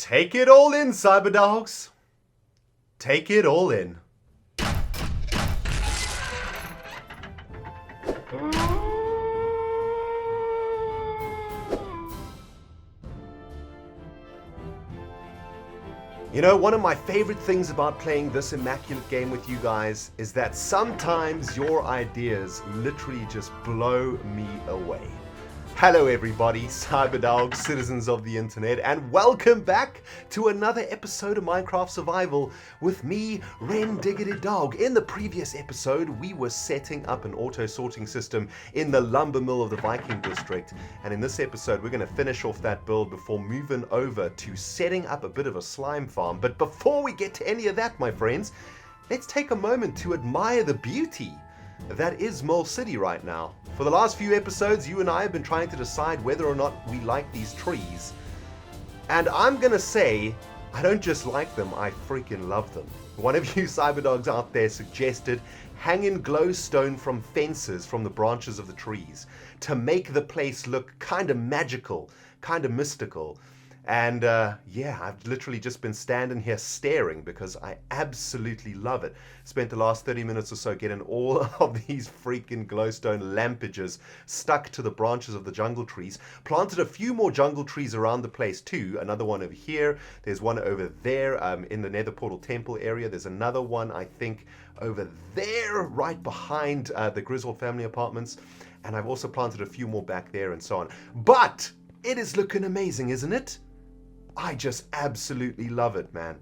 Take it all in, cyberdogs. Take it all in. You know, one of my favorite things about playing this immaculate game with you guys is that sometimes your ideas literally just blow me away. Hello everybody, cyberdogs, citizens of the internet, and welcome back to another episode of Minecraft Survival with me, RENDOG'S. In the previous episode, we were setting up an auto-sorting system in the lumber mill of the Viking district, and in this episode, we're going to finish off that build before moving over to setting up a bit of a slime farm. But before we get to any of that, my friends, let's take a moment to admire the beauty that is MOLECITY right now. For the last few episodes, you and I have been trying to decide whether or not we like these trees. And I'm gonna say, I don't just like them, I freaking love them. One of you cyberdogs out there suggested hanging glowstone from fences from the branches of the trees to make the place look kind of magical, kind of mystical. And yeah, I've literally just been standing here staring because I absolutely love it. Spent the last 30 minutes or so getting all of these freaking glowstone lampages stuck to the branches of the jungle trees. Planted a few more jungle trees around the place too. Another one over here. There's one over there in the Nether Portal Temple area. There's another one, I think, over there right behind the Griswold family apartments. And I've also planted a few more back there and so on. But it is looking amazing, isn't it? I just absolutely love it, man.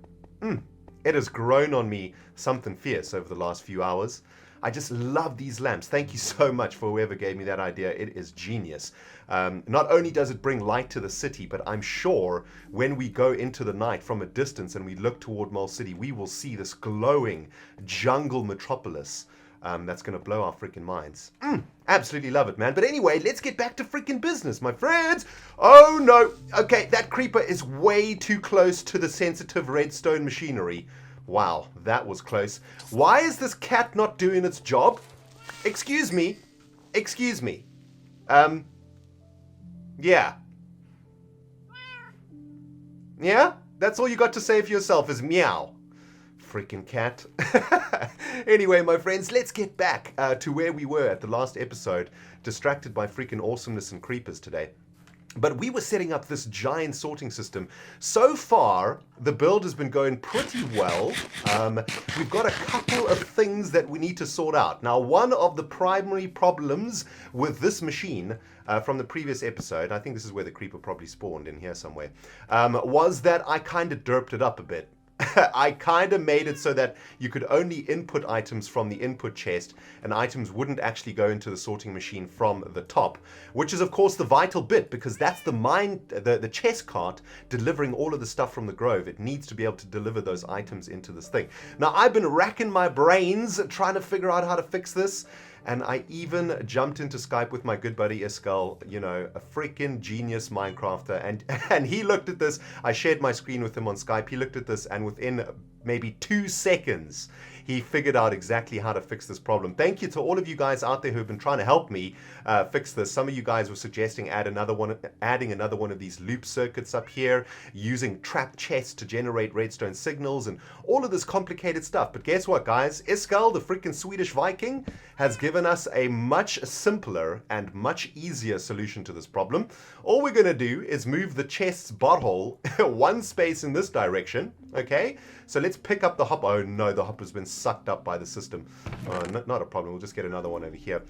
It has grown on me something fierce over the last few hours. I just love these lamps. Thank you so much for whoever gave me that idea. It is genius. Not only does it bring light to the city, but I'm sure when we go into the night from a distance and we look toward MOLECITY, we will see this glowing jungle metropolis. That's going to blow our freaking minds. Absolutely love it, man. But anyway, let's get back to freaking business, my friends. Oh, no. Okay, that creeper is way too close to the sensitive redstone machinery. Wow, that was close. Why is this cat not doing its job? Excuse me. Excuse me. Yeah. Yeah? That's all you got to say for yourself is meow. Freaking cat. Anyway, my friends, let's get back to where we were at the last episode, distracted by freaking awesomeness and creepers today. But we were setting up this giant sorting system. So far, the build has been going pretty well. We've got a couple of things that we need to sort out. Now, one of the primary problems with this machine from the previous episode, I think this is where the creeper probably spawned, in here somewhere, was that I kind of derped it up a bit. I kind of made it so that you could only input items from the input chest, and items wouldn't actually go into the sorting machine from the top, which is of course the vital bit, because that's the chest cart delivering all of the stuff from the grove. It needs to be able to deliver those items into this thing. Now, I've been racking my brains trying to figure out how to fix this. And I even jumped into Skype with my good buddy Iskal, you know, a freaking genius Minecrafter. And he looked at this. I shared my screen with him on Skype. He looked at this, and within maybe 2 seconds, he figured out exactly how to fix this problem. Thank you to all of you guys out there who have been trying to help me fix this. Some of you guys were suggesting adding another one of these loop circuits up here, using trap chests to generate redstone signals, and all of this complicated stuff. But guess what, guys? Iskal, the freaking Swedish Viking, has given us a much simpler and much easier solution to this problem. All we're going to do is move the chest's butthole one space in this direction, okay? So let's pick up the hopper. Oh no, the hopper's been sucked up by the system. Not a problem, we'll just get another one over here.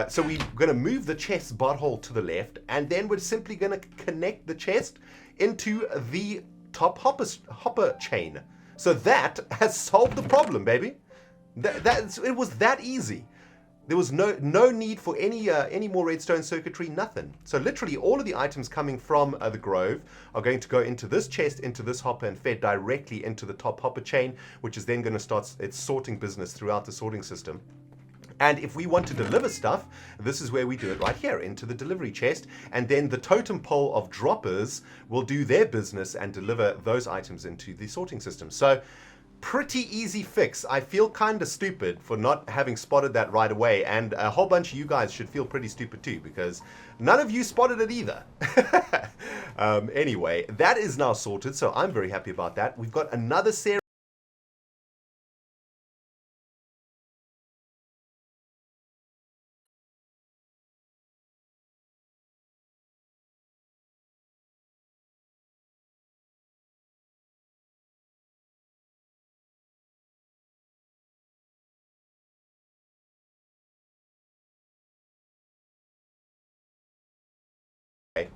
So we're going to move the chest's butthole to the left, and then we're simply going to connect the chest into the top hopper chain. So that has solved the problem, baby. It was that easy. There was no need for any more redstone circuitry, nothing. So literally all of the items coming from the grove are going to go into this chest, into this hopper, and fed directly into the top hopper chain, which is then going to start its sorting business throughout the sorting system. And if we want to deliver stuff, this is where we do it, right here, into the delivery chest. And then the totem pole of droppers will do their business and deliver those items into the sorting system. So pretty easy fix. I feel kind of stupid for not having spotted that right away, and a whole bunch of you guys should feel pretty stupid too, because none of you spotted it either. Anyway, that is now sorted, so I'm very happy about that. We've got another series.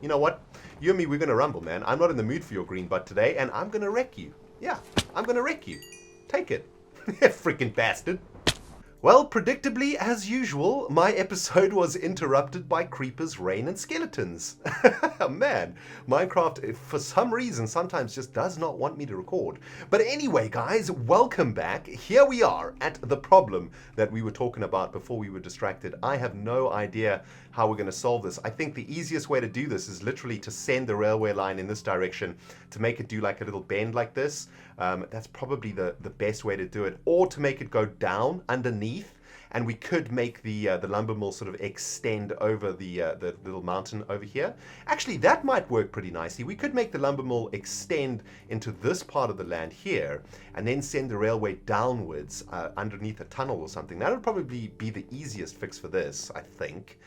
You know what? You and me, we're going to rumble, man. I'm not in the mood for your green butt today, and I'm going to wreck you. Yeah, I'm going to wreck you. Take it. Freaking bastard. Well, predictably, as usual, my episode was interrupted by creepers, rain, and skeletons. Man, Minecraft, for some reason, sometimes just does not want me to record. But anyway, guys, welcome back. Here we are at the problem that we were talking about before we were distracted. I have no idea how we're going to solve this. I think the easiest way to do this is literally to send the railway line in this direction to make it do like a little bend like this. That's probably the best way to do it. Or to make it go down underneath. And we could make the lumber mill sort of extend over the little mountain over here. Actually, that might work pretty nicely. We could make the lumber mill extend into this part of the land here, and then send the railway downwards underneath a tunnel or something. That would probably be the easiest fix for this, I think.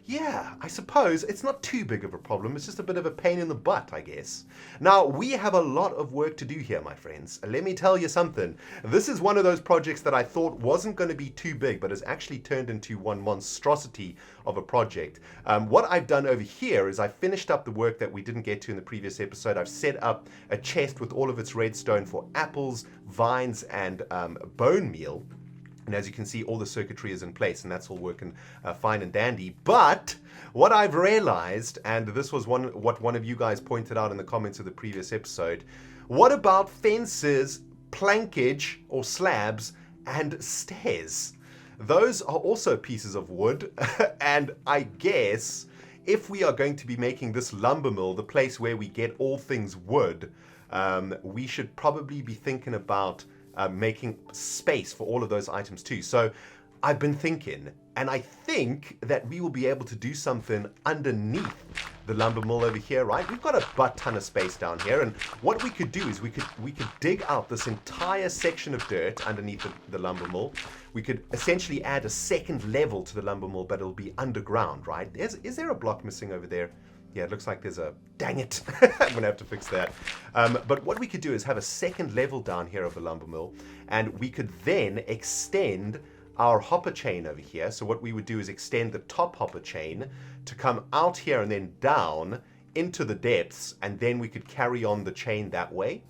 Yeah, I suppose it's not too big of a problem. It's just a bit of a pain in the butt, I guess. Now, we have a lot of work to do here, my friends. Let me tell you something. This is one of those projects that I thought wasn't going to be too big, but has actually turned into one monstrosity of a project. What I've done over here is I've finished up the work that we didn't get to in the previous episode. I've set up a chest with all of its redstone for apples, vines, and bone meal. And as you can see, all the circuitry is in place, and that's all working fine and dandy. But what I've realized, and this was what one of you guys pointed out in the comments of the previous episode, what about fences, plankage or slabs, and stairs? Those are also pieces of wood, and I guess if we are going to be making this lumber mill the place where we get all things wood, we should probably be thinking about making space for all of those items too. So I've been thinking, and I think that we will be able to do something underneath the lumber mill over here, right? We've got a butt ton of space down here, and what we could do is we could dig out this entire section of dirt underneath the lumber mill. We could essentially add a second level to the lumber mill, but it'll be underground, right? Is there a block missing over there? Yeah, it looks like there's a... Dang it. I'm going to have to fix that. But what we could do is have a second level down here of the lumber mill, and we could then extend our hopper chain over here. So what we would do is extend the top hopper chain to come out here and then down into the depths, and then we could carry on the chain that way.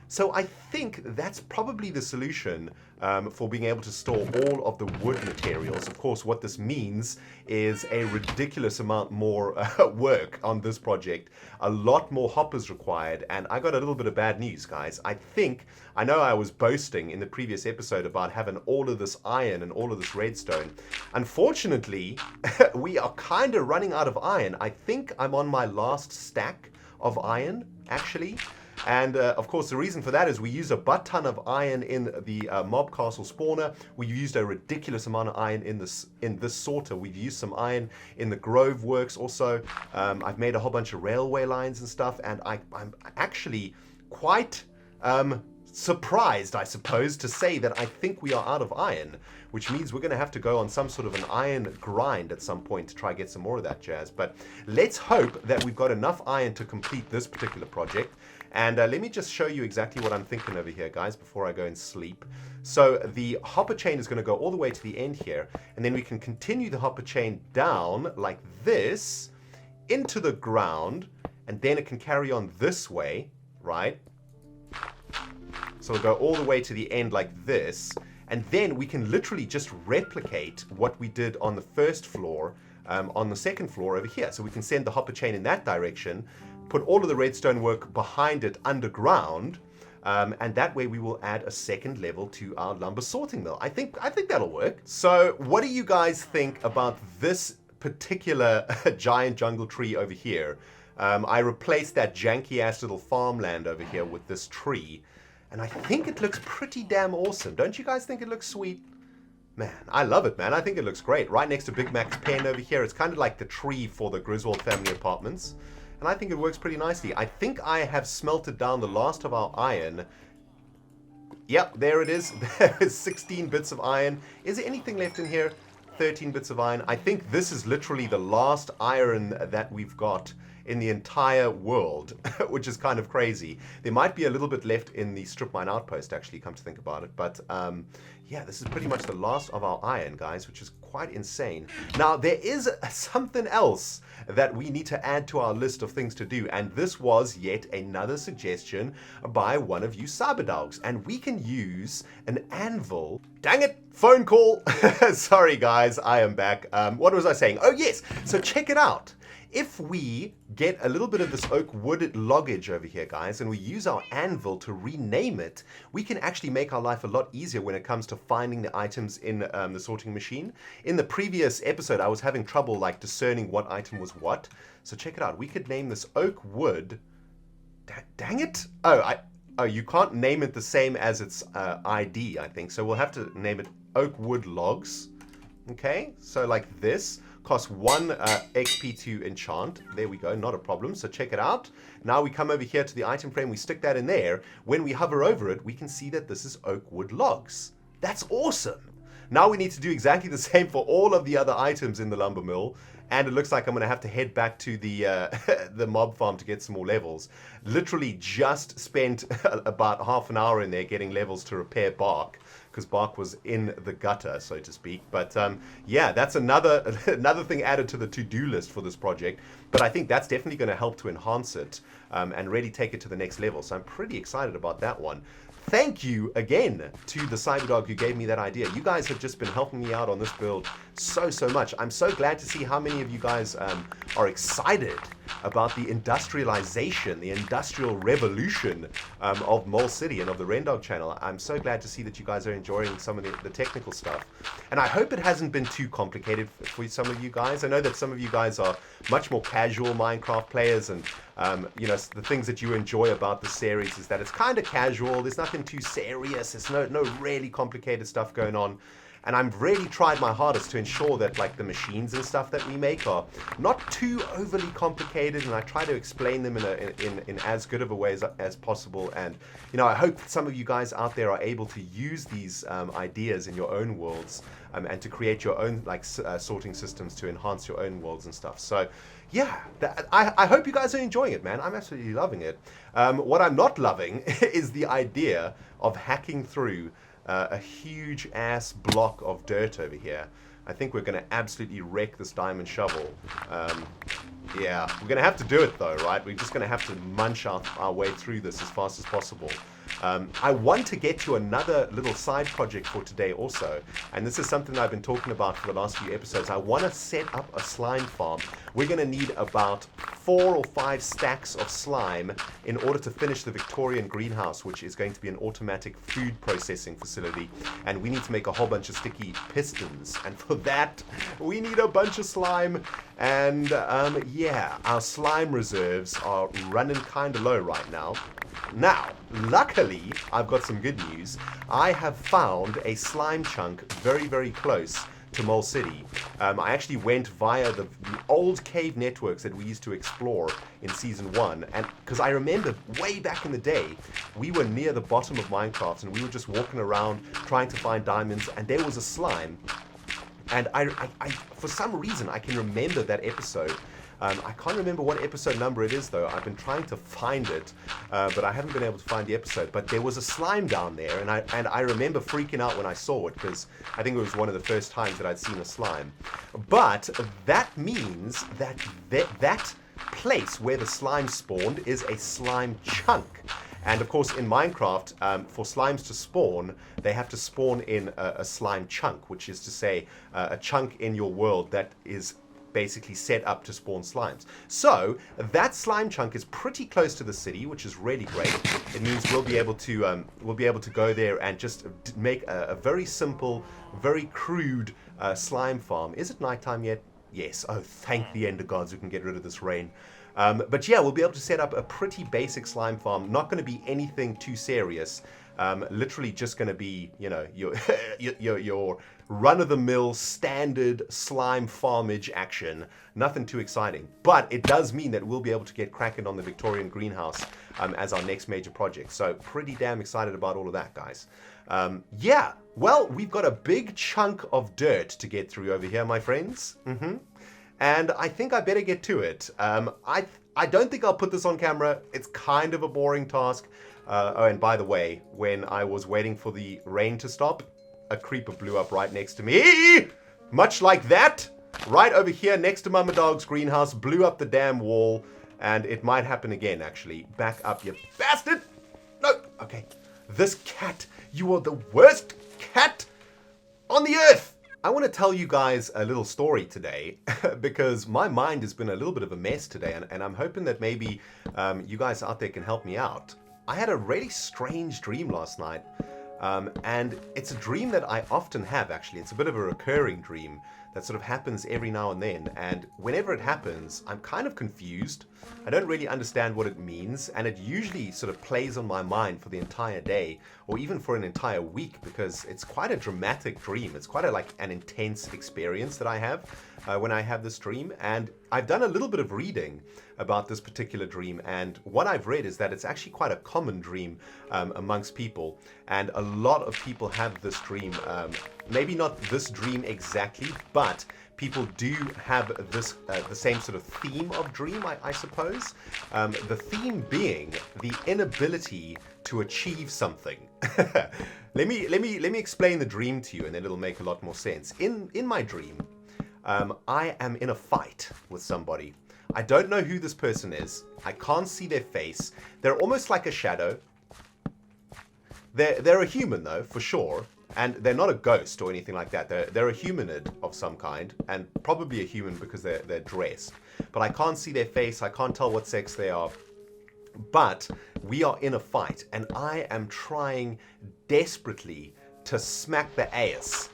So I think that's probably the solution for being able to store all of the wood materials. Of course, what this means is a ridiculous amount more work on this project. A lot more hoppers required, and I got a little bit of bad news, guys. I know I was boasting in the previous episode about having all of this iron and all of this redstone. Unfortunately, we are kind of running out of iron. I think I'm on my last stack of iron, actually. And of course, the reason for that is we use a butt ton of iron in the mob castle spawner. We've used a ridiculous amount of iron in this sorter. We've used some iron in the grove works also. I've made a whole bunch of railway lines and stuff, and I'm actually quite surprised, I suppose, to say that I think we are out of iron, which means we're going to have to go on some sort of an iron grind at some point to try get some more of that jazz. But let's hope that we've got enough iron to complete this particular project. And let me just show you exactly what I'm thinking over here, guys, before I go and sleep. So the hopper chain is going to go all the way to the end here, and then we can continue the hopper chain down like this into the ground, and then it can carry on this way, right? So it'll go all the way to the end like this, and then we can literally just replicate what we did on the first floor on the second floor over here. So we can send the hopper chain in that direction, put all of the redstone work behind it underground, and that way we will add a second level to our lumber sorting mill. I think that'll work. So what do you guys think about this particular giant jungle tree over here? I replaced that janky ass little farmland over here with this tree. And I think it looks pretty damn awesome. Don't you guys think it looks sweet? Man, I love it, man. I think it looks great. Right next to Big Mac's pen over here. It's kind of like the tree for the Griswold family apartments. And I think it works pretty nicely. I think I have smelted down the last of our iron. Yep, there it is. There is 16 bits of iron. Is there anything left in here? 13 bits of iron. I think this is literally the last iron that we've got in the entire world, which is kind of crazy. There might be a little bit left in the strip mine outpost, actually, come to think about it. But yeah, this is pretty much the last of our iron, guys, which is quite insane. Now, there is something else that we need to add to our list of things to do, and this was yet another suggestion by one of you cyberdogs, and we can use an anvil. Dang it, phone call. Sorry, guys, I am back. What was I saying? Oh, yes, so check it out. If we get a little bit of this oak wood loggage over here, guys, and we use our anvil to rename it, we can actually make our life a lot easier when it comes to finding the items in the sorting machine. In the previous episode, I was having trouble like discerning what item was what. So check it out. We could name this oak wood. Dang it! Oh, you can't name it the same as its ID, I think. So we'll have to name it oak wood logs. Okay, so like this. Costs 1 XP to enchant. There we go, not a problem. So check it out. Now we come over here to the item frame, we stick that in there. When we hover over it, we can see that this is oak wood logs. That's awesome. Now we need to do exactly the same for all of the other items in the lumber mill. And it looks like I'm going to have to head back to the the mob farm to get some more levels. Literally just spent about half an hour in there getting levels to repair bark, because bark was in the gutter, so to speak. But yeah, that's another thing added to the to-do list for this project. But I think that's definitely going to help to enhance it and really take it to the next level. So I'm pretty excited about that one. Thank you again to the Cyberdog who gave me that idea. You guys have just been helping me out on this build so much. I'm so glad to see how many of you guys are excited about the industrialization, the industrial revolution of MOLECITY and of the RENDOG channel. I'm so glad to see that you guys are enjoying some of the technical stuff. And I hope it hasn't been too complicated for some of you guys. I know that some of you guys are much more casual Minecraft players, and you know, the things that you enjoy about the series is that it's kind of casual. There's nothing too serious. There's no really complicated stuff going on. And I've really tried my hardest to ensure that like the machines and stuff that we make are not too overly complicated, and I try to explain them in as good of a way as possible. And you know, I hope some of you guys out there are able to use these ideas in your own worlds and to create your own like sorting systems to enhance your own worlds and stuff. So yeah, I hope you guys are enjoying it, man. I'm absolutely loving it. What I'm not loving is the idea of hacking through a huge ass block of dirt over here. I think we're going to absolutely wreck this diamond shovel. Yeah, we're going to have to do it though, right? We're just going to have to munch our way through this as fast as possible. I want to get to another little side project for today also, and this is something that I've been talking about for the last few episodes. I want to set up a slime farm. We're going to need about 4 or 5 stacks of slime in order to finish the Victorian greenhouse, which is going to be an automatic food processing facility, and we need to make a whole bunch of sticky pistons, and for that we need a bunch of slime. And yeah, our slime reserves are running kind of low right now. Now, luckily, I've got some good news. I have found a slime chunk very close to MOLECITY. I actually went via the old cave networks that we used to explore in Season 1, and because I remember way back in the day, we were near the bottom of Minecraft, and we were just walking around trying to find diamonds, and there was a slime. And I for some reason, I can remember that episode. I can't remember what episode number it is though. I've been trying to find it, but I haven't been able to find the episode. But there was a slime down there, and I remember freaking out when I saw it, because I think it was one of the first times that I'd seen a slime. But that means that that place where the slime spawned is a slime chunk. And of course, in Minecraft, for slimes to spawn, they have to spawn in a slime chunk, which is to say, a chunk in your world that is basically set up to spawn slimes. So that slime chunk is pretty close to the city, which is really great. It means we'll be able to go there and just make a very simple, very crude slime farm. Is it nighttime yet? Yes. Oh, thank the Ender gods, we can get rid of this rain. But yeah, we'll be able to set up a pretty basic slime farm. Not going to be anything too serious. Literally just going to be, you know, your run-of-the-mill standard slime farmage action. Nothing too exciting. But it does mean that we'll be able to get cracking on the Victorian greenhouse as our next major project. So pretty damn excited about all of that, guys. Yeah, well, we've got a big chunk of dirt to get through over here, my friends. And I think I better get to it. I don't think I'll put this on camera. It's kind of a boring task. Oh, and by the way, when I was waiting for the rain to stop, a creeper blew up right next to me. Much like that, right over here next to Mama Dog's greenhouse, blew up the damn wall. And it might happen again, actually. Back up, you bastard. No, okay. This cat, you are the worst cat on the earth. I want to tell you guys a little story today because my mind has been a little bit of a mess today, and I'm hoping that maybe you guys out there can help me out. I had a really strange dream last night, and it's a dream that I often have, actually. It's a bit of a recurring dream that sort of happens every now and then, and whenever it happens, I'm kind of confused. I don't really understand what it means, and it usually sort of plays on my mind for the entire day, or even for an entire week, because it's quite a dramatic dream. It's quite an intense experience that I have when I have this dream, and I've done a little bit of reading about this particular dream, and what I've read is that it's actually quite a common dream amongst people, and a lot of people have this dream. Maybe not this dream exactly, but people do have this the same sort of theme of dream, I suppose. The theme being the inability to achieve something. Let me explain the dream to you, and then it'll make a lot more sense. In my dream, I am in a fight with somebody. I don't know who this person is. I can't see their face. They're almost like a shadow. They're a human though, for sure. And they're not a ghost or anything like that. They're a humanid of some kind, and probably a human because they're dressed. But I can't see their face. I can't tell what sex they are. But we are in a fight, and I am trying desperately to smack the ass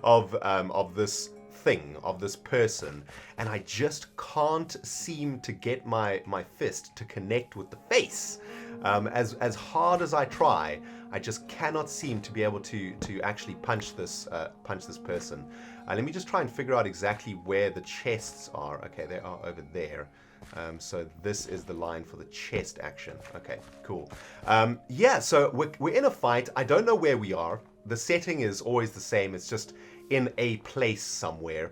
of this thing, of this person, and I just can't seem to get my fist to connect with the face. As hard as I try, I just cannot seem to be able to actually punch this person. Let me just try and figure out exactly where the chests are. Okay, they are over there. So this is the line for the chest action. Okay, cool. Yeah, so we're in a fight. I don't know where we are. The setting is always the same. It's just in a place somewhere.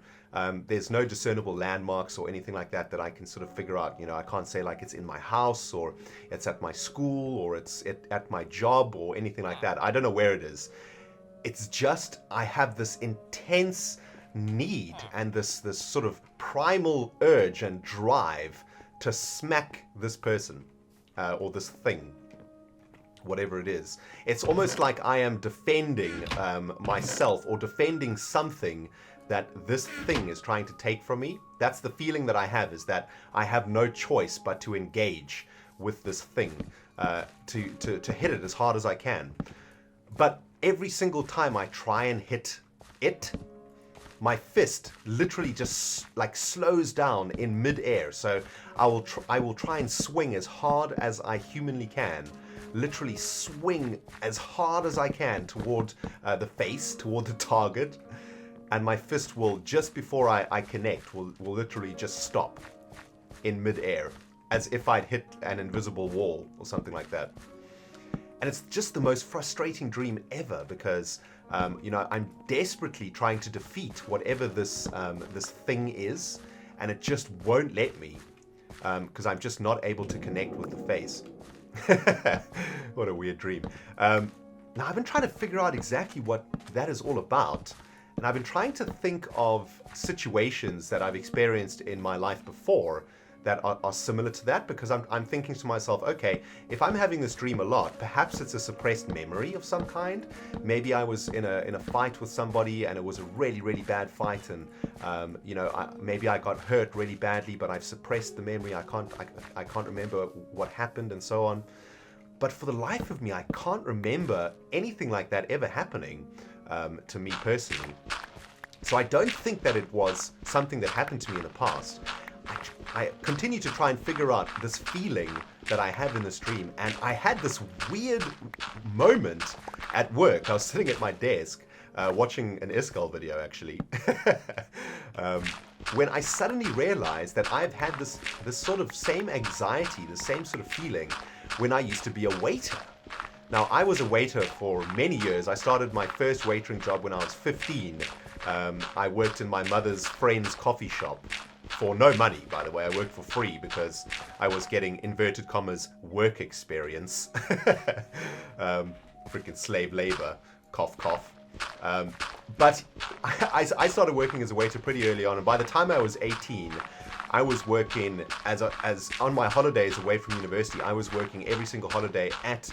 There's no discernible landmarks or anything like that I can sort of figure out. You know, I can't say like it's in my house, or it's at my school, or it's at my job, or anything like that. I don't know where it is. It's just I have this intense need and this sort of primal urge and drive to smack this person or this thing, whatever it is. It's almost like I am defending myself or defending something that this thing is trying to take from me. That's the feeling that I have, is that I have no choice but to engage with this thing, to hit it as hard as I can. But every single time I try and hit it, my fist literally just like slows down in mid-air. So I will try and swing as hard as I humanly can. Literally swing as hard as I can toward the face, toward the target. And my fist will, just before I connect, will literally just stop in mid-air, as if I'd hit an invisible wall or something like that. And it's just the most frustrating dream ever, because you know, I'm desperately trying to defeat whatever this thing is, and it just won't let me, because I'm just not able to connect with the face. What a weird dream. Now I've been trying to figure out exactly what that is all about. And I've been trying to think of situations that I've experienced in my life before that are similar to that, because I'm thinking to myself, okay, if I'm having this dream a lot, perhaps it's a suppressed memory of some kind. Maybe I was in a fight with somebody, and it was a really, really bad fight, and you know, maybe I got hurt really badly, but I've suppressed the memory. I can't remember what happened and so on. But for the life of me, I can't remember anything like that ever happening to me personally. So I don't think that it was something that happened to me in the past. I continue to try and figure out this feeling that I have in the stream. And I had this weird moment at work. I was sitting at my desk watching an Iskall video, actually. When I suddenly realized that I've had this sort of same anxiety, the same sort of feeling when I used to be a waiter. Now, I was a waiter for many years. I started my first waitering job when I was 15. I worked in my mother's friend's coffee shop for no money, by the way. I worked for free because I was getting, inverted commas, work experience. Freaking slave labor, cough, cough. But I started working as a waiter pretty early on, and by the time I was 18, I was working as on my holidays away from university. I was working every single holiday at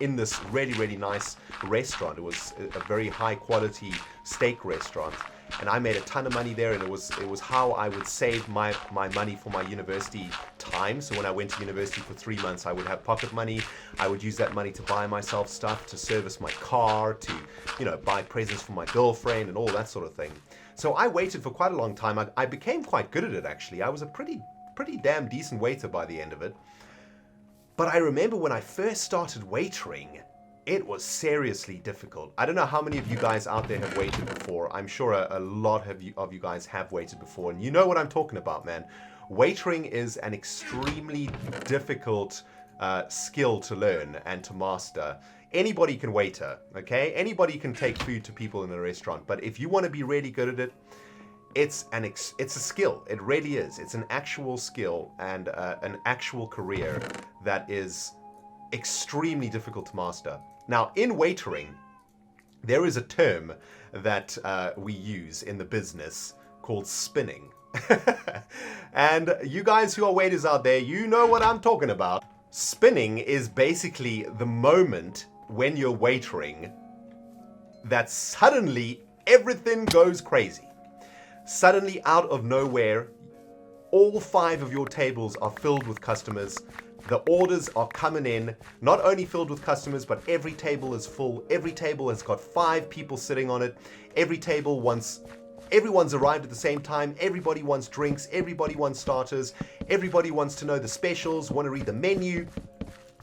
in this really, really nice restaurant. It was a very high quality steak restaurant, and I made a ton of money there, and it was how I would save my money for my university time. So when I went to university for 3 months, I would have pocket money. I would use that money to buy myself stuff, to service my car, to, you know, buy presents for my girlfriend and all that sort of thing. So I waited for quite a long time. I became quite good at it, actually. I was a pretty damn decent waiter by the end of it. But I remember when I first started waitering, it was seriously difficult. I don't know how many of you guys out there have waited before. I'm sure a lot of you guys have waited before, and you know what I'm talking about, man. Waitering is an extremely difficult skill to learn and to master. Anybody can waiter, okay? Anybody can take food to people in a restaurant, but if you want to be really good at it, it's a skill. It really is. It's an actual skill and an actual career that is extremely difficult to master. Now, in waitering, there is a term that we use in the business called spinning. And you guys who are waiters out there, you know what I'm talking about. Spinning is basically the moment when you're waitering that suddenly everything goes crazy. Suddenly, out of nowhere, all 5 of your tables are filled with customers. The orders are coming in, not only filled with customers, but every table is full. Every table has got 5 people sitting on it. Everyone's arrived at the same time. Everybody wants drinks. Everybody wants starters. Everybody wants to know the specials, want to read the menu.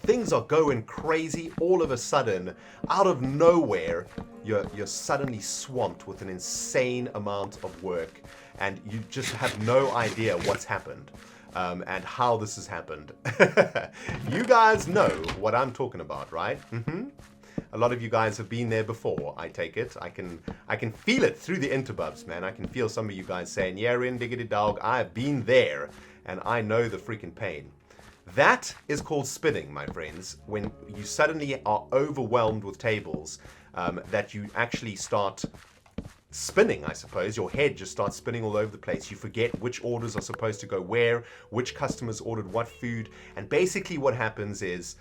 Things are going crazy. All of a sudden, out of nowhere, you're suddenly swamped with an insane amount of work, and you just have no idea what's happened and how this has happened. You guys know what I'm talking about, right? A lot of you guys have been there before, I take it. I can feel it through the interbubs, man. I can feel some of you guys saying, yeah, RENDOG'S, I've been there, and I know the freaking pain. That is called spinning, my friends, when you suddenly are overwhelmed with tables, that you actually start spinning, I suppose. Your head just starts spinning all over the place. You forget which orders are supposed to go where, which customers ordered what food, and basically what happens is,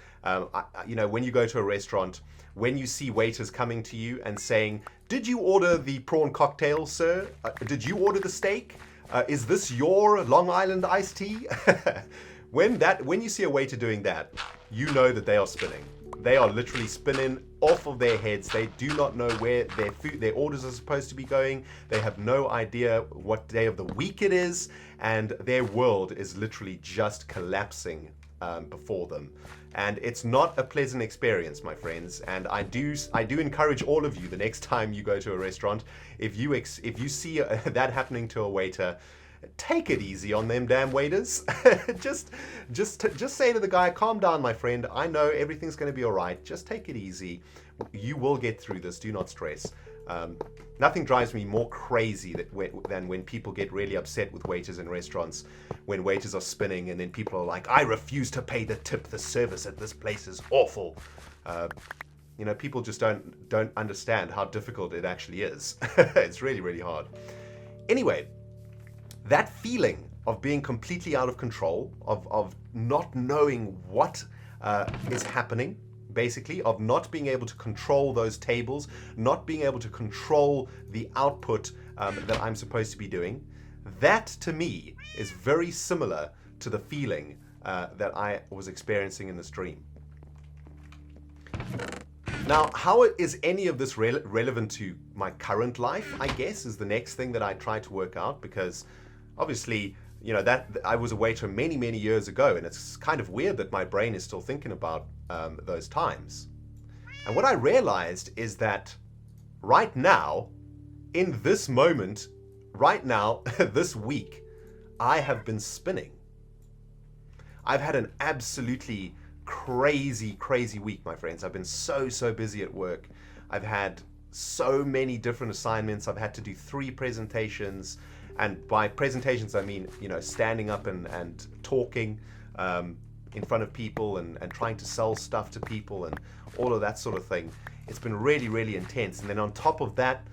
you know, when you go to a restaurant, when you see waiters coming to you and saying, did you order the prawn cocktail, sir? Did you order the steak? Is this your Long Island iced tea? When you see a waiter doing that, you know that they are spinning. They are literally spinning off of their heads. They do not know where their orders are supposed to be going. They have no idea what day of the week it is, and their world is literally just collapsing before them. And it's not a pleasant experience, my friends. And I do encourage all of you, the next time you go to a restaurant, if you see that happening to a waiter, take it easy on them damn waiters. just say to the guy, calm down, my friend. I know everything's going to be all right. Just take it easy. You will get through this. Do not stress. Nothing drives me more crazy than when people get really upset with waiters in restaurants, when waiters are spinning and then people are like, I refuse to pay the tip. The service at this place is awful. You know, people just don't understand how difficult it actually is. It's really, really hard. Anyway, that feeling of being completely out of control, of not knowing what is happening, basically, of not being able to control those tables, not being able to control the output that I'm supposed to be doing, that to me is very similar to the feeling that I was experiencing in the stream. Now, how is any of this relevant to my current life, I guess, is the next thing that I try to work out, because obviously you know, that I was a waiter many, many years ago, and it's kind of weird that my brain is still thinking about those times. And what I realized is that right now, in this moment, right now, this week, I have been spinning. I've had an absolutely crazy, crazy week, my friends. I've been so busy at work. I've had so many different assignments. I've had to do 3 presentations. And by presentations, I mean, you know, standing up and talking in front of people and trying to sell stuff to people and all of that sort of thing. It's been really, really intense. And then on top of that,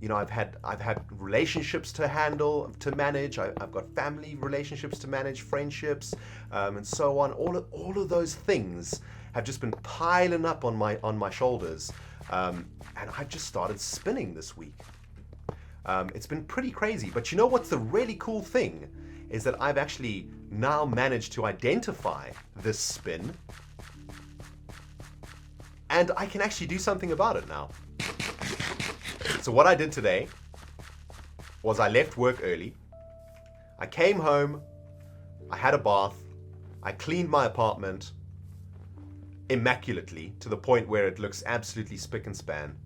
you know, I've had relationships to handle, to manage. I've got family relationships to manage, friendships, and so on. All of those things have just been piling up on my shoulders, and I've just started spinning this week. It's been pretty crazy. But you know what's the really cool thing is that I've actually now managed to identify this spin, and I can actually do something about it now. So what I did today was I left work early. I came home, I had a bath, I cleaned my apartment immaculately to the point where it looks absolutely spick and span.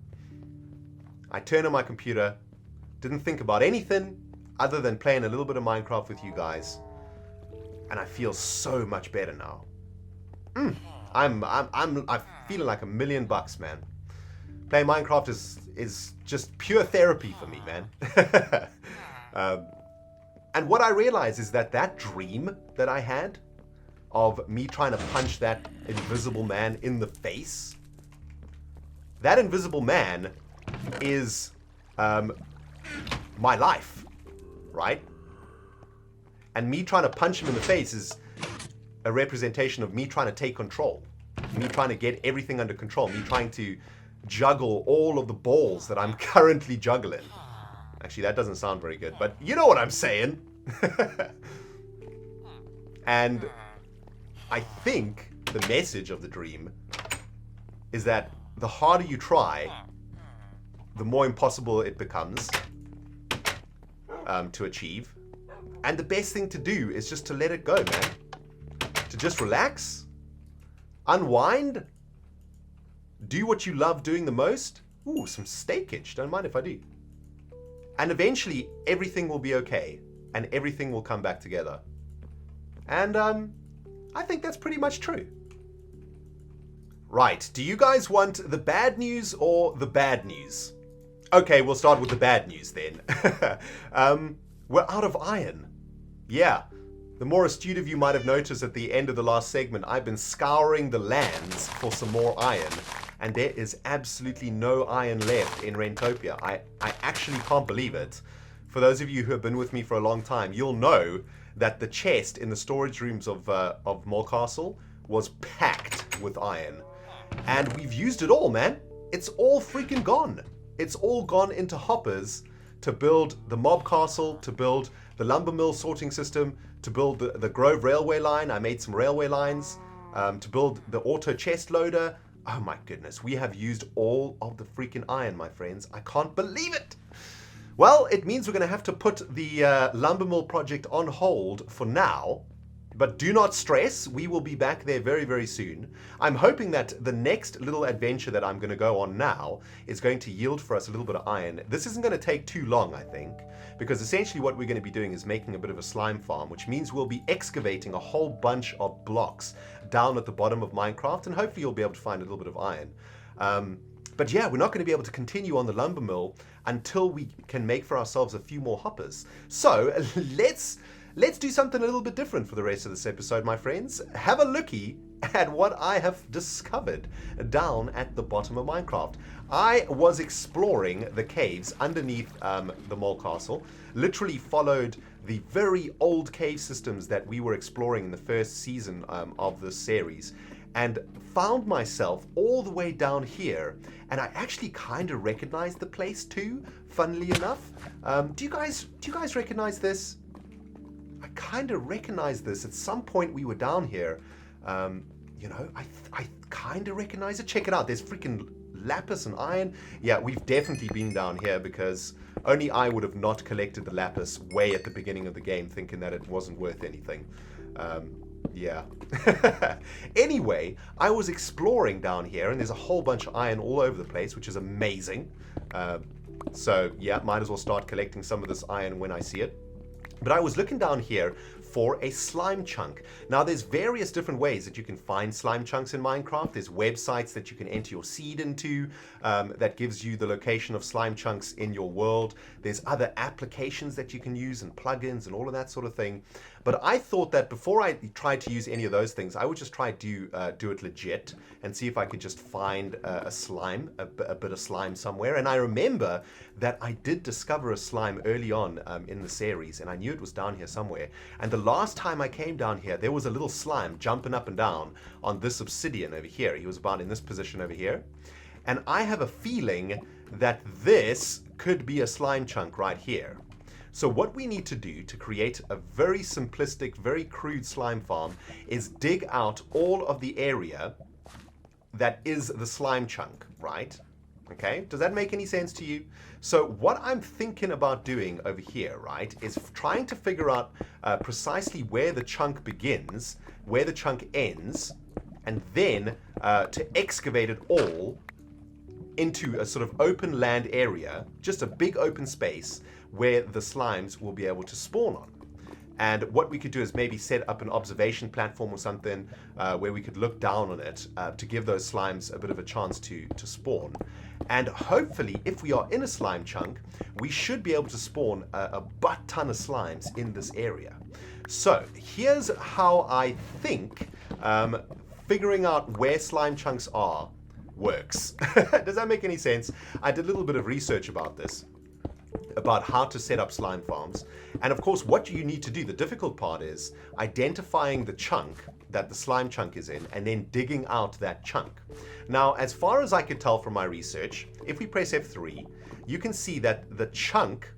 I turned on my computer, didn't think about anything other than playing a little bit of Minecraft with you guys, and I feel so much better now. I'm feeling like $1 million, man. Playing Minecraft is just pure therapy for me, man. And what I realize is that dream that I had of me trying to punch that invisible man in the face, that invisible man is my life, right? And me trying to punch him in the face is a representation of me trying to take control, me trying to get everything under control, me trying to juggle all of the balls that I'm currently juggling. Actually, that doesn't sound very good, but you know what I'm saying. And I think the message of the dream is that the harder you try, the more impossible it becomes to achieve. And the best thing to do is just to let it go, man. To just relax, unwind, do what you love doing the most. Ooh, some steakage. Don't mind if I do. And eventually, everything will be okay. And everything will come back together. And I think that's pretty much true. Right, do you guys want the bad news or the bad news? Okay, we'll start with the bad news then. We're out of iron. Yeah. The more astute of you might have noticed at the end of the last segment, I've been scouring the lands for some more iron, and there is absolutely no iron left in Rentopia. I actually can't believe it. For those of you who have been with me for a long time, you'll know that the chest in the storage rooms of Mole Castle was packed with iron. And we've used it all, man. It's all freaking gone. It's all gone into hoppers to build the mob castle, to build the lumber mill sorting system, to build the Grove railway line. I made some railway lines, to build the auto chest loader. Oh my goodness, we have used all of the freaking iron, my friends. I can't believe it. Well, it means we're going to have to put the lumber mill project on hold for now. But do not stress, we will be back there very, very soon. I'm hoping that the next little adventure that I'm going to go on now is going to yield for us a little bit of iron. This isn't going to take too long, I think, because essentially what we're going to be doing is making a bit of a slime farm, which means we'll be excavating a whole bunch of blocks down at the bottom of Minecraft, and hopefully you'll be able to find a little bit of iron. But yeah, we're not going to be able to continue on the lumber mill until we can make for ourselves a few more hoppers. So let's do something a little bit different for the rest of this episode, my friends. Have a looky at what I have discovered down at the bottom of Minecraft. I was exploring the caves underneath the Mole Castle, literally followed the very old cave systems that we were exploring in the first season of this series, and found myself all the way down here, and I actually kind of recognized the place too, funnily enough. Do you guys recognize this? I kind of recognize this. At some point we were down here. You know, I kind of recognize it. Check it out. There's freaking lapis and iron. Yeah, we've definitely been down here because Only I would have not collected the lapis way at the beginning of the game, thinking that it wasn't worth anything. Yeah. Anyway, I was exploring down here, and there's a whole bunch of iron all over the place, which is amazing. So, yeah, might as well start collecting some of this iron when I see it. But I was looking down here for a slime chunk. Now, there's various different ways that you can find slime chunks in Minecraft. There's websites that you can enter your seed into that gives you the location of slime chunks in your world. There's other applications that you can use and plugins and all of that sort of thing. But I thought that before I tried to use any of those things, I would just try to do it legit and see if I could just find a slime, a bit of slime somewhere. And I remember that I did discover a slime early on in the series, and I knew it was down here somewhere. And the last time I came down here, there was a little slime jumping up and down on this obsidian over here. He was about in this position over here. And I have a feeling that this could be a slime chunk right here. So what we need to do to create a very simplistic, very crude slime farm is dig out all of the area that is the slime chunk, right? Okay, does that make any sense to you? So what I'm thinking about doing over here, right, is trying to figure out precisely where the chunk begins, where the chunk ends, and then to excavate it all into a sort of open land area, just a big open space where the slimes will be able to spawn on. And what we could do is maybe set up an observation platform or something where we could look down on it to give those slimes a bit of a chance to spawn. And hopefully, if we are in a slime chunk, we should be able to spawn a butt ton of slimes in this area. So here's how I think figuring out where slime chunks are works. Does that make any sense? I did a little bit of research about this, about how to set up slime farms. And of course, what you need to do, the difficult part is identifying the chunk that the slime chunk is in and then digging out that chunk. Now, as far as I could tell from my research, if we press F3, you can see that the chunk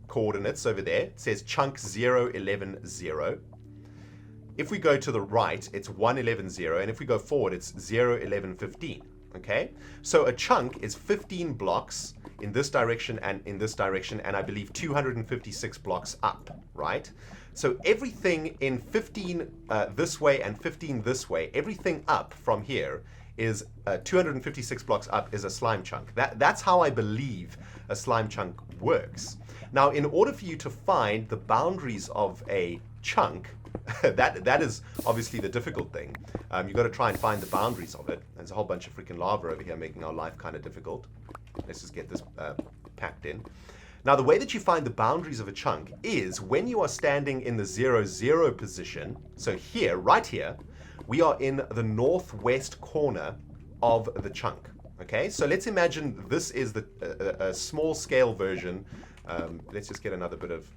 coordinates over there, it says chunk 011 0. If we go to the right, it's 111 0, and if we go forward, it's 011 15. Okay, so a chunk is 15 blocks in this direction and in this direction, and I believe 256 blocks up, right? So everything in 15 this way and 15 this way, everything up from here is 256 blocks up is a slime chunk. That's how I believe a slime chunk works. Now, in order for you to find the boundaries of a chunk, that is obviously the difficult thing. You've got to try and find the boundaries of it. There's a whole bunch of freaking lava over here making our life kind of difficult. Let's just get this packed in. Now, the way that you find the boundaries of a chunk is when you are standing in the 0, 0 position. So here, right here, we are in the northwest corner of the chunk. Okay, so let's imagine this is a small scale version. Let's just get another bit of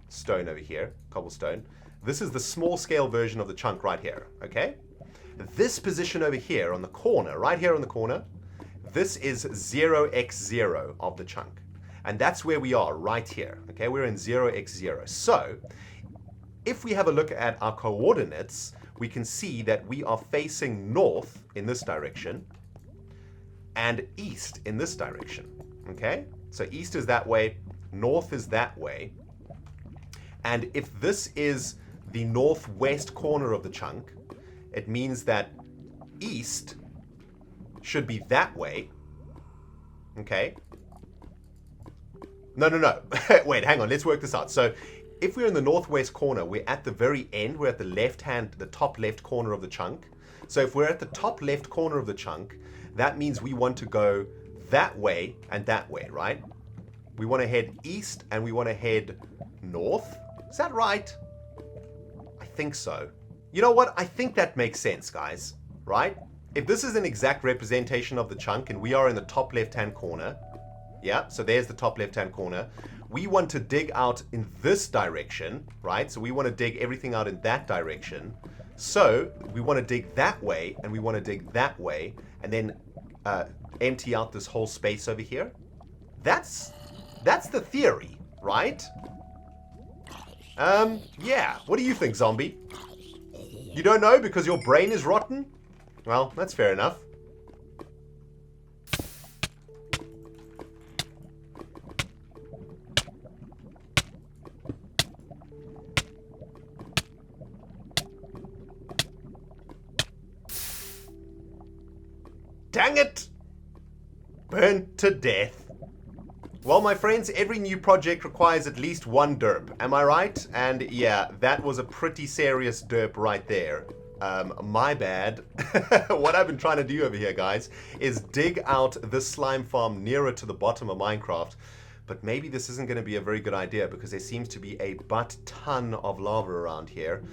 stone over here, cobblestone. This is the small scale version of the chunk right here, okay? This position over here on the corner, right here on the corner, this is 0x0 of the chunk. And that's where we are, right here, okay? We're in 0x0. So, if we have a look at our coordinates, we can see that we are facing north in this direction and east in this direction, okay? So east is that way, north is that way. And if this is the northwest corner of the chunk, it means that east should be that way. Okay. No. Wait, hang on. Let's work this out. So if we're in the northwest corner, we're at the very end. We're at the top left corner of the chunk. So if we're at the top left corner of the chunk, that means we want to go that way and that way, right? We want to head east and we want to head north. Is that right? I think so. You know what? I think that makes sense, guys, right? If this is an exact representation of the chunk and we are in the top left-hand corner, yeah, so there's the top left-hand corner, we want to dig out in this direction, right? So we want to dig everything out in that direction. So we want to dig that way and we want to dig that way and then empty out this whole space over here. That's the theory, right? Yeah. What do you think, zombie? You don't know because your brain is rotten? Well, that's fair enough. Dang it! Burnt to death. Well, my friends, every new project requires at least one derp. Am I right? And yeah, that was a pretty serious derp right there. My bad. What I've been trying to do over here, guys, is dig out this slime farm nearer to the bottom of Minecraft. But maybe this isn't going to be a very good idea because there seems to be a butt-ton of lava around here.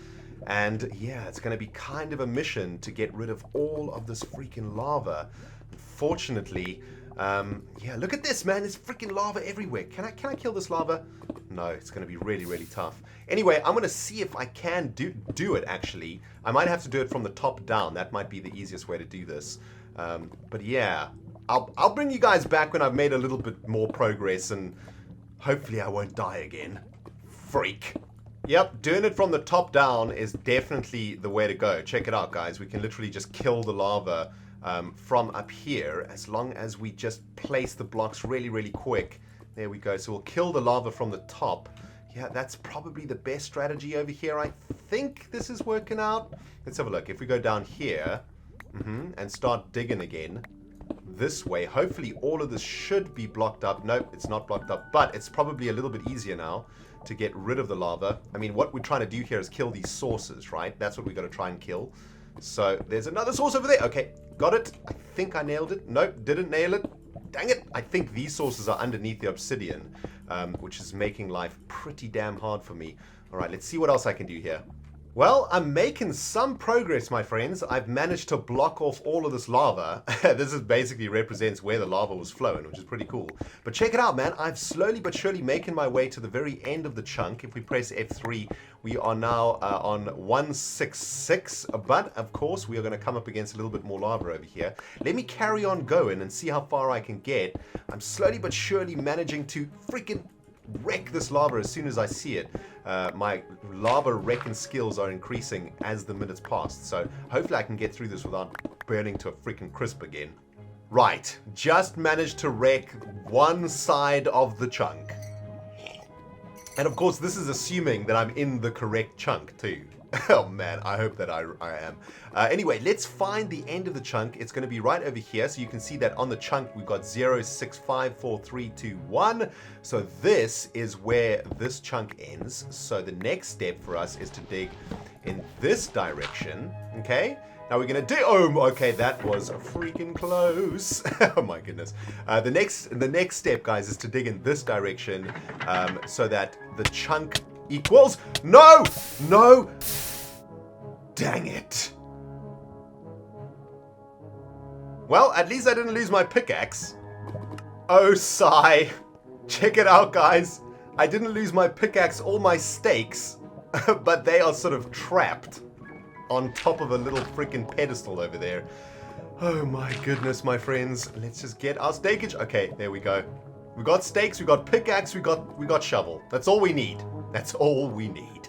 And yeah, it's going to be kind of a mission to get rid of all of this freaking lava. Unfortunately, yeah, look at this, man. There's freaking lava everywhere. Can I kill this lava? No, it's going to be really, really tough. Anyway, I'm going to see if I can do it, actually. I might have to do it from the top down. That might be the easiest way to do this. But yeah, I'll bring you guys back when I've made a little bit more progress, and hopefully I won't die again. Freak. Yep, doing it from the top down is definitely the way to go. Check it out, guys. We can literally just kill the lava from up here as long as we just place the blocks really, really quick. There we go. So we'll kill the lava from the top. Yeah, that's probably the best strategy over here. I think this is working out. Let's have a look. If we go down here and start digging again this way, hopefully all of this should be blocked up. Nope, it's not blocked up, but it's probably a little bit easier now to get rid of the lava. I mean, what we're trying to do here is kill these sources, right? That's what we got to try and kill. So there's another source over there. Okay, got it. I think I nailed it. Nope, didn't nail it. Dang it. I think these sources are underneath the obsidian, which is making life pretty damn hard for me. All right, let's see what else I can do here. Well, I'm making some progress, my friends. I've managed to block off all of this lava. This is basically represents where the lava was flowing, which is pretty cool. But check it out, man. I've slowly but surely making my way to the very end of the chunk. If we press F3, we are now on 166. But, of course, we are going to come up against a little bit more lava over here. Let me carry on going and see how far I can get. I'm slowly but surely managing to freaking wreck this lava as soon as I see it. My lava wrecking skills are increasing as the minutes pass, so hopefully I can get through this without burning to a freaking crisp again. Right, just managed to wreck one side of the chunk. And of course this is assuming that I'm in the correct chunk too. Oh man, I hope that I am. Anyway, let's find the end of the chunk. It's going to be right over here. So you can see that on the chunk, we've got 0, 6, 5, 4, 3, 2, 1. So this is where this chunk ends. So the next step for us is to dig in this direction. Okay. Now we're going to do, oh, okay, that was freaking close. Oh my goodness. The next step, guys, is to dig in this direction so that the chunk equals, no, dang it. Well, at least I didn't lose my pickaxe. Oh, sigh. Check it out, guys. I didn't lose my pickaxe or my stakes, but they are sort of trapped on top of a little freaking pedestal over there. Oh my goodness, my friends. Let's just get our stakeage. Okay, there we go. We got stakes, we got pickaxe, we got shovel. That's all we need. That's all we need.